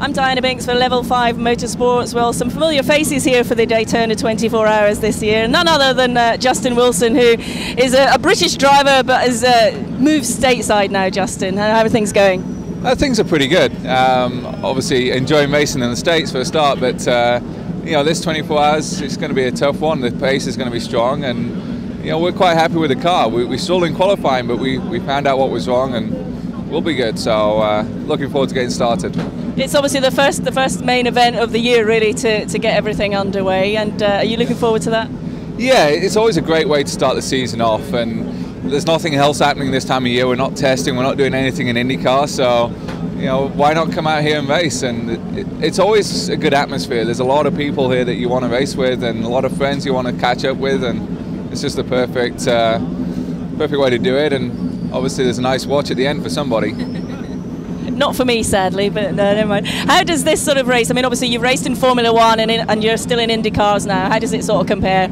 I'm Diana Binks for Level 5 Motorsports. Well, some familiar faces here for the Daytona 24 Hours this year. None other than Justin Wilson, who is a British driver but has moved stateside now. Justin, how are things going? Things are pretty good. Obviously enjoying racing in the States for a start, but you know, this 24 hours is going to be a tough one. The pace is going to be strong, and you know, we're quite happy with the car. We stalled in qualifying, but we found out what was wrong, and we'll be good. So looking forward to getting started. It's obviously the first main event of the year, really, to get everything underway. And are you looking forward to that? Yeah, it's always a great way to start the season off, and there's nothing else happening this time of year. We're not testing, we're not doing anything in IndyCar, so you know, why not come out here and race? And it's always a good atmosphere. There's a lot of people here that you want to race with, and a lot of friends you want to catch up with, and it's just the perfect way to do it. And obviously there's a nice watch at the end for somebody. Not for me, sadly, but no, never mind. How does this sort of race, I mean, obviously you've raced in Formula One and you're still in IndyCars now. How does it sort of compare?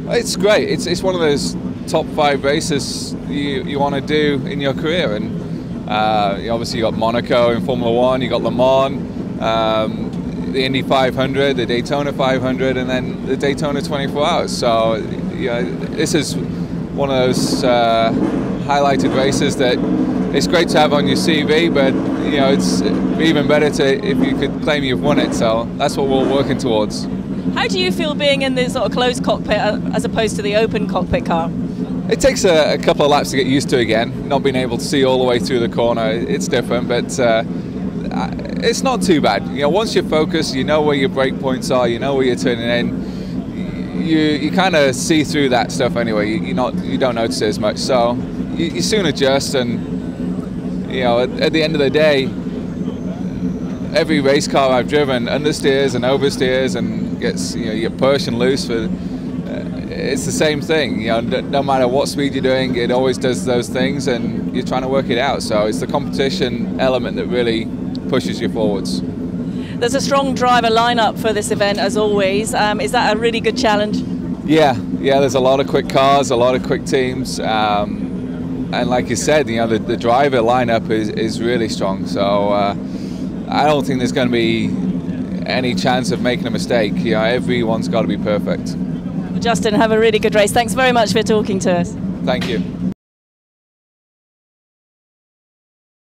It's great. It's one of those top 5 races you want to do in your career. And obviously you got Monaco in Formula One, you got Le Mans, the Indy 500, the Daytona 500, and then the Daytona 24 Hours. So you know, this is one of those highlighted races that it's great to have on your CV, but you know, it's even better if you could claim you've won it. So that's what we're working towards. How do you feel being in the sort of closed cockpit as opposed to the open cockpit car? It takes a couple of laps to get used to again. Not being able to see all the way through the corner, it's different, but it's not too bad. You know, once you're focused, you know where your brake points are, you know where you're turning in. You kind of see through that stuff anyway. You don't notice it as much. So you soon adjust, and you know, at the end of the day, every race car I've driven understeers and oversteers and gets, you know, you push and loose. It's the same thing. You know, no matter what speed you're doing, it always does those things, and you're trying to work it out. So it's the competition element that really pushes you forwards. There's a strong driver lineup for this event, as always. Is that a really good challenge? Yeah. There's a lot of quick cars, a lot of quick teams. And like you said, you know, the driver lineup is really strong. So I don't think there's going to be any chance of making a mistake. You know, everyone's got to be perfect. Well, Justin, have a really good race. Thanks very much for talking to us. Thank you.